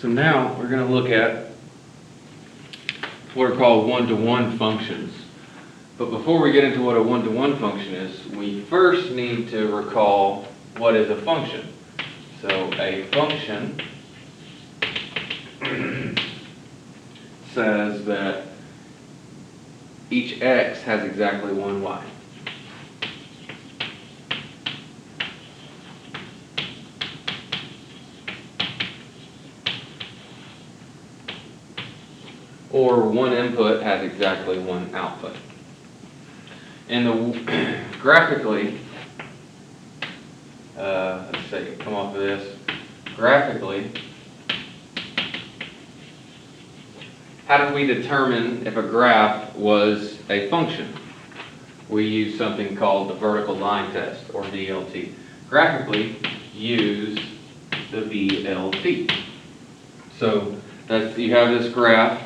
So now we're going to look at what are called one-to-one functions. But before we get into what a one-to-one function is, we first need to recall what is a function. So a function says that each x has exactly one y. Or one input has exactly one output. And graphically, let's see, come off of this. Graphically, how did we determine if a graph was a function? We use something called the vertical line test, or VLT. Graphically, use the VLT. So you have this graph,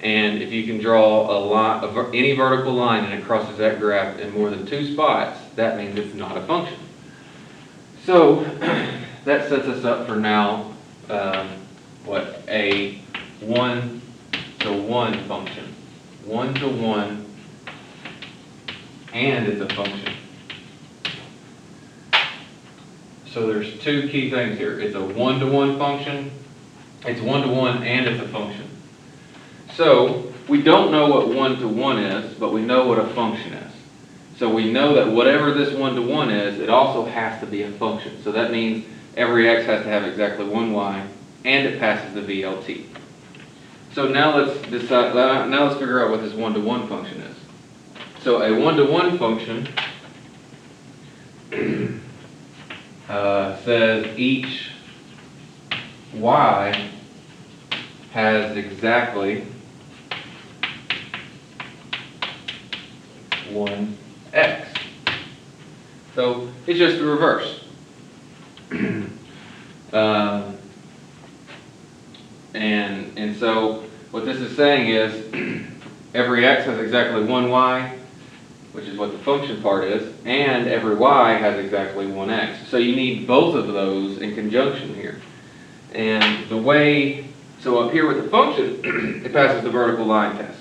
and if you can draw a line, any vertical line, and it crosses that graph in more than two spots, that means it's not a function. So that sets us up for now, a one-to-one function. One-to-one, and it's a function. So there's two key things here. It's a one-to-one function, it's one-to-one, and it's a function. So we don't know what one-to-one is, but we know what a function is. So we know that whatever this one-to-one is, it also has to be a function. So that means every x has to have exactly one y, and it passes the VLT. So now let's decide. Now let's figure out what this one-to-one function is. So a one-to-one function says each y has exactly one x. So it's just the reverse. And so what this is saying is every x has exactly one y, which is what the function part is, and every y has exactly one x. So you need both of those in conjunction here. And so up here with the function, it passes the vertical line test.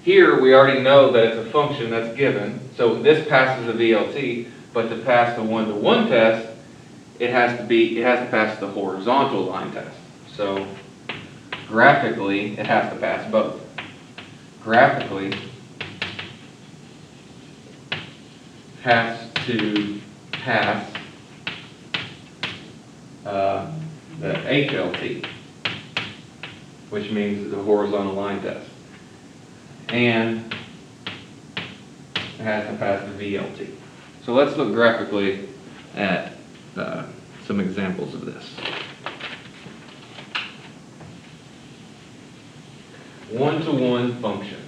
Here we already know that it's a function that's given, so this passes the VLT, but to pass the one-to-one test, it has to pass the horizontal line test. So graphically, it has to pass both. Graphically, has to pass the HLT, which means the horizontal line test, and it has to pass the VLT. So let's look graphically at some examples of this. One-to-one function.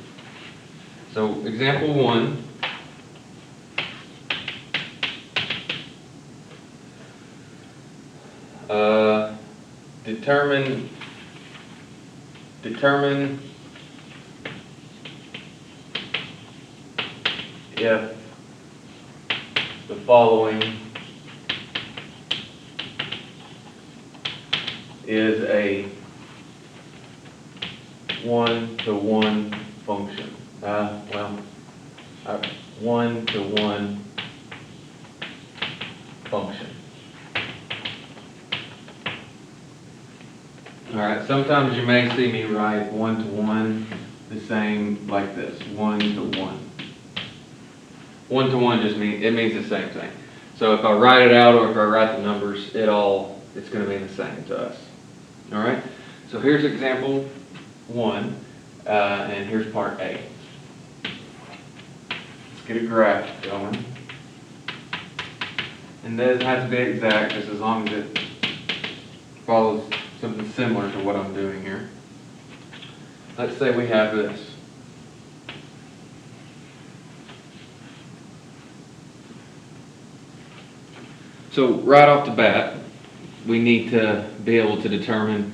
So example one. Determine if the following is a one-to-one function. One-to-one function. All right, sometimes you may see me write one-to-one the same like this, one-to-one. One-to-one just means the same thing. So if I write it out or if I write the numbers, it's going to mean the same to us. All right, so here's example one, and here's part A. Let's get a graph going. And it doesn't have to be exact, just as long as it follows something similar to what I'm doing here. Let's say we have this. So right off the bat, we need to be able to determine,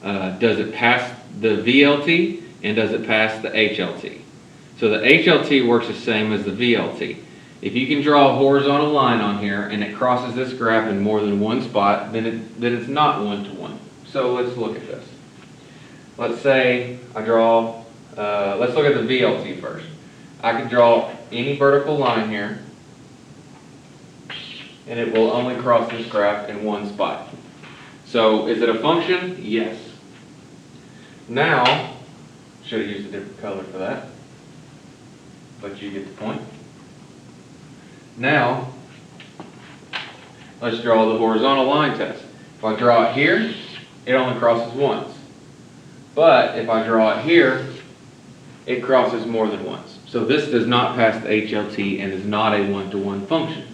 does it pass the VLT and does it pass the HLT? So the HLT works the same as the VLT. If you can draw a horizontal line on here and it crosses this graph in more than one spot, then it's not one-to-one. So let's look at this. Let's say I draw, let's look at the VLT first. I can draw any vertical line here, and it will only cross this graph in one spot. So is it a function? Yes. Now, should have used a different color for that, but you get the point. Now, let's draw the horizontal line test. If I draw it here, it only crosses once. But if I draw it here, it crosses more than once. So this does not pass the HLT and is not a one-to-one function.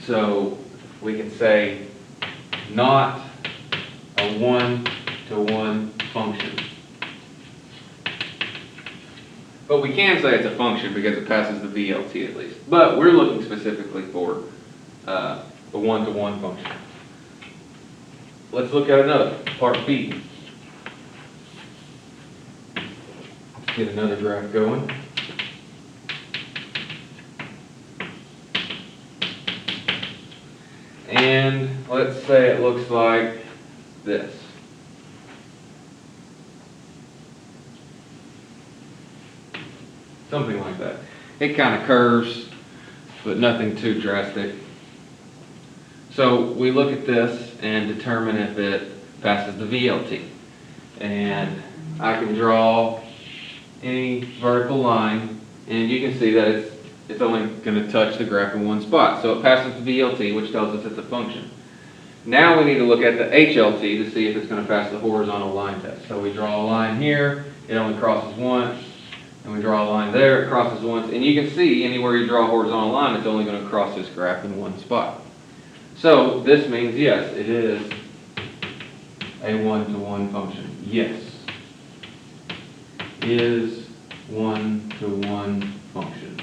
So we can say not a one-to-one function. But we can say it's a function because it passes the VLT at least. But we're looking specifically for the one-to-one function. Let's look at another, part B. Let's get another graph going. And let's say it looks like this. Something like that. It kind of curves, but nothing too drastic. So we look at this and determine if it passes the VLT. And I can draw any vertical line, and you can see that it's only going to touch the graph in one spot. So it passes the VLT, which tells us it's a function. Now we need to look at the HLT to see if it's going to pass the horizontal line test. So we draw a line here, it only crosses once, and we draw a line there, it crosses once, and you can see anywhere you draw a horizontal line, it's only going to cross this graph in one spot. So this means yes, it is a one-to-one function. Yes, is one-to-one function.